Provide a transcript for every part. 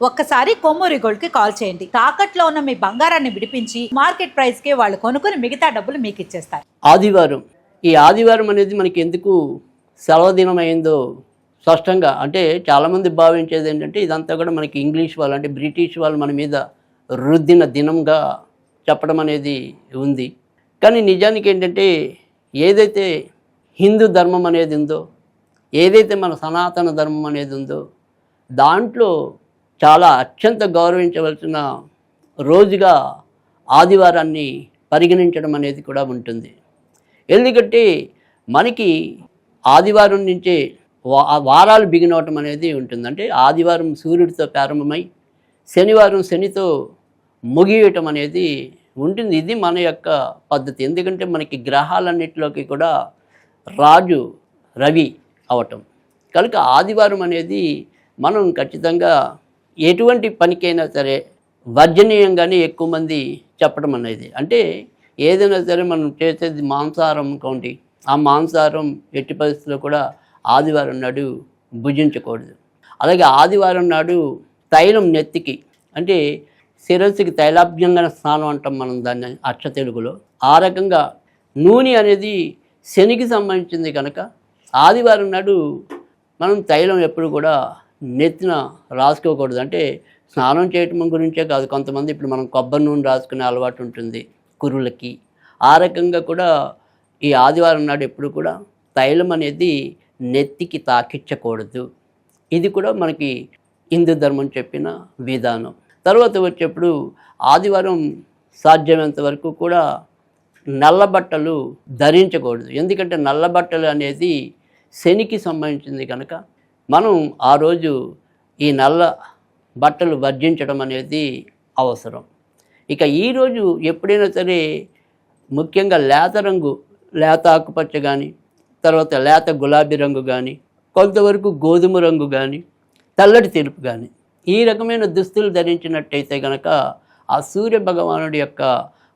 ఒక్కసారి కొమ్మూరి గోల్డ్ కి కాల్ చేయండి. తాకట్లో ఉన్న మీ బంగారాన్ని విడిపించి మార్కెట్ ప్రైస్ కి వాళ్ళు కొనుక్కుని మిగతా డబ్బులు మీకు ఇచ్చేస్తారు. ఆదివారం, ఈ ఆదివారం అనేది మనకి ఎందుకు సెలవు దినం అయిందో స్పష్టంగా అంటే చాలామంది భావించేది ఏంటంటే ఇదంతా కూడా మనకి ఇంగ్లీష్ వాళ్ళు అంటే బ్రిటిష్ వాళ్ళు మన మీద రుద్దిన దినంగా చెప్పడం అనేది ఉంది. కానీ నిజానికి ఏంటంటే ఏదైతే హిందూ ధర్మం అనేది ఉందో, ఏదైతే మన సనాతన ధర్మం అనేది ఉందో దాంట్లో చాలా అత్యంత గౌరవించవలసిన రోజుగా ఆదివారాన్ని పరిగణించడం అనేది కూడా ఉంటుంది. ఎందుకంటే మనకి ఆదివారం నుంచే వారాలు బిగినవటం అనేది ఉంటుంది. అంటే ఆదివారం సూర్యుడితో ప్రారంభమై శనివారం శనితో ముగియటం అనేది ఉంటుంది. ఇది మన యొక్క పద్ధతి. ఎందుకంటే మనకి గ్రహాలన్నిటిలోకి కూడా రాజు రవి అవటం కనుక ఆదివారం అనేది మనం ఖచ్చితంగా ఎటువంటి పనికైనా సరే వర్జనీయంగానే ఎక్కువ మంది చెప్పడం అనేది. అంటే ఏదైనా సరే మనం చేసేది మాంసాహారం అనుకోండి, ఆ మాంసాహారం ఎట్టి పరిస్థితుల్లో కూడా ఆదివారం నాడు భుజించకూడదు. అలాగే ఆదివారం నాడు తైలం నెత్తికి అంటే శిరస్సుకి తైలాభ్యంగన స్నానం అంటాం మనం దాన్ని అక్ష తెలుగులో. ఆ రకంగా నూనె అనేది శనికి సంబంధించింది కనుక ఆదివారం నాడు మనం తైలం ఎప్పుడు కూడా నెత్తిన రాసుకోకూడదు. అంటే స్నానం చేయటం గురించే కాదు, కొంతమంది ఇప్పుడు మనం కొబ్బరి నూనె రాసుకునే అలవాటు ఉంటుంది కురులకి. ఆ రకంగా కూడా ఈ ఆదివారం నాడు ఎప్పుడు కూడా తైలం అనేది నెత్తికి తాకించకూడదు. ఇది కూడా మనకి హిందూ ధర్మం చెప్పిన విధానం. తర్వాత వచ్చేప్పుడు ఆదివారం సాధ్యమైనంత వరకు కూడా నల్ల బట్టలు ధరించకూడదు. ఎందుకంటే నల్ల బట్టలు అనేది శనికి సంబంధించింది కనుక మనం ఆ రోజు ఈ నల్ల బట్టలు వర్జించడం అనేది అవసరం. ఇక ఈరోజు ఎప్పుడైనా సరే ముఖ్యంగా లేత రంగు, లేత ఆకుపచ్చ కానీ, తర్వాత లేత గులాబీ రంగు కానీ, కొంతవరకు గోధుమ రంగు కానీ, తెల్లటి తెలుపు కానీ ఈ రకమైన దుస్తులు ధరించినట్టయితే కనుక ఆ సూర్య భగవానుడి యొక్క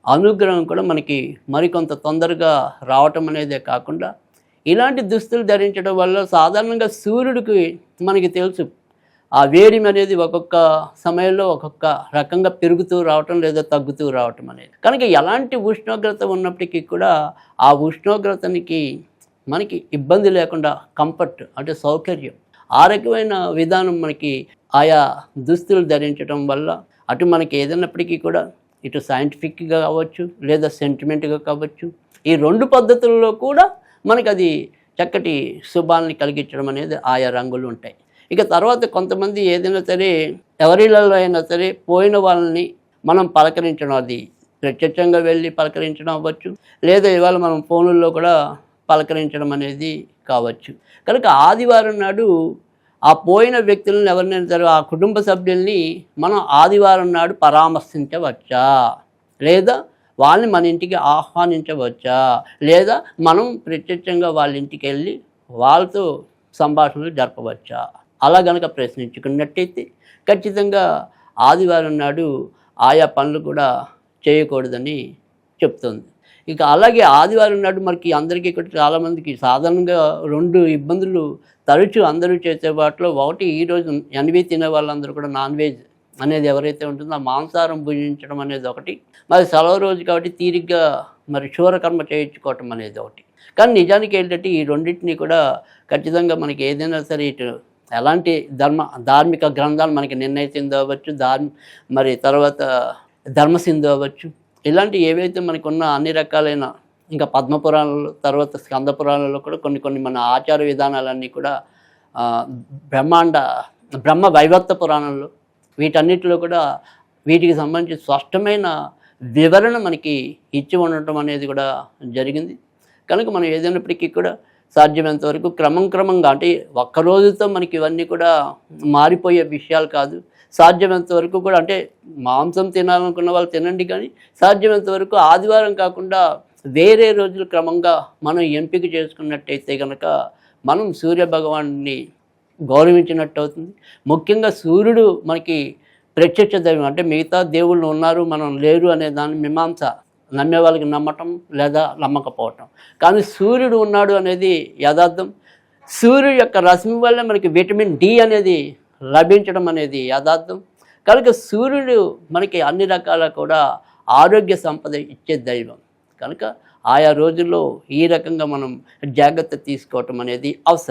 అనుగ్రహం కూడా మనకి మరికొంత తొందరగా రావటం అనేదే కాకుండా ఇలాంటి దుస్తులు ధరించడం వల్ల సాధారణంగా సూర్యుడికి మనకి తెలుసు ఆ వేడిమి అనేది ఒక్కొక్క సమయంలో ఒక్కొక్క రకంగా పెరుగుతూ రావటం లేదా తగ్గుతూ రావటం అనేది. కనుక ఎలాంటి ఉష్ణోగ్రత ఉన్నప్పటికీ కూడా ఆ ఉష్ణోగ్రతనికి మనకి ఇబ్బంది లేకుండా కంఫర్ట్ అంటే సౌకర్యం ఆ రకమైన విధానం మనకి ఆయా దుస్తులు ధరించడం వల్ల అటు మనకి ఏదైనప్పటికీ కూడా ఇటు సైంటిఫిక్గా కావచ్చు లేదా సెంటిమెంట్గా కావచ్చు ఈ రెండు పద్ధతుల్లో కూడా మనకి అది చక్కటి శుభాలని కలిగించడం అనేది ఆయా రంగులు ఉంటాయి. ఇక తర్వాత కొంతమంది ఏదైనా సరే ఎవరిలలో అయినా సరే పోయిన వాళ్ళని మనం పలకరించడం, అది ప్రత్యక్షంగా వెళ్ళి పలకరించడం అవ్వచ్చు లేదా ఇవాళ మనం ఫోనుల్లో కూడా పలకరించడం అనేది కావచ్చు. కనుక ఆదివారం నాడు ఆ పోయిన వ్యక్తులను ఎవరినైనా సరే ఆ కుటుంబ సభ్యుల్ని మనం ఆదివారం నాడు పరామర్శించవచ్చా లేదా వాళ్ళని మన ఇంటికి ఆహ్వానించవచ్చా లేదా మనం ప్రత్యక్షంగా వాళ్ళ ఇంటికి వెళ్ళి వాళ్ళతో సంభాషణలు జరపవచ్చా అలా గనక ప్రశ్నించుకున్నట్టయితే ఖచ్చితంగా ఆదివారం నాడు ఆయా పనులు కూడా చేయకూడదని చెప్తుంది. ఇక అలాగే ఆదివారం నాడు మనకి అందరికీ కూడా చాలామందికి సాధారణంగా రెండు ఇబ్బందులు తరచూ అందరూ చేసే వాటిలో ఒకటి ఈరోజు ఎన్వి తినే వాళ్ళందరూ కూడా నాన్ వెజ్ అనేది ఎవరైతే ఉంటుందో ఆ మాంసాహారం భుజించడం అనేది ఒకటి, మరి సెలవు రోజు కాబట్టి తీరిగ్గా మరి శూరకర్మ చేయించుకోవటం అనేది ఒకటి. కానీ నిజానికి ఏంటంటే ఈ రెండింటినీ కూడా ఖచ్చితంగా మనకి ఏదైనా సరే ఇటు ఎలాంటి ధార్మిక గ్రంథాలు మనకి నిర్ణయిసిందో అవ్వచ్చు, మరి తర్వాత ధర్మసింధు అవ్వచ్చు, ఇలాంటి ఏవైతే మనకు ఉన్న అన్ని రకాలైన ఇంకా పద్మపురాణాలు తర్వాత స్కంద పురాణాలలో కూడా కొన్ని మన ఆచార విధానాలన్నీ కూడా బ్రహ్మ వైవర్త పురాణంలో వీటన్నిటిలో కూడా వీటికి సంబంధించి స్పష్టమైన వివరణ మనకి ఇచ్చి ఉండటం అనేది కూడా జరిగింది. కనుక మనం ఏదైనప్పటికీ కూడా సాధ్యమైనంత వరకు క్రమంగా అంటే ఒక్కరోజుతో మనకి ఇవన్నీ కూడా మారిపోయే విషయాలు కాదు. సాధ్యమైనంత వరకు కూడా అంటే మాంసం తినాలనుకున్న వాళ్ళు తినండి, కానీ సాధ్యమైనంత వరకు ఆదివారం కాకుండా వేరే రోజులు క్రమంగా మనం ఎంపిక చేసుకున్నట్టయితే కనుక మనం సూర్య భగవాన్ని గౌరవించినట్టు అవుతుంది. ముఖ్యంగా సూర్యుడు మనకి ప్రత్యక్ష దైవం, అంటే మిగతా దేవుళ్ళు ఉన్నారు మనం లేరు అనే దాని మీమాంస నమ్మే వాళ్ళకి నమ్మటం లేదా నమ్మకపోవటం, కానీ సూర్యుడు ఉన్నాడు అనేది యథార్థం. సూర్యుడు యొక్క రశ్మి వల్ల మనకి విటమిన్ డి అనేది లభించడం అనేది యథార్థం. కనుక సూర్యుడు మనకి అన్ని రకాల కూడా ఆరోగ్య సంపద ఇచ్చే దైవం కనుక ఆయా రోజుల్లో ఈ రకంగా మనం జాగ్రత్త తీసుకోవటం అనేది అవసరం.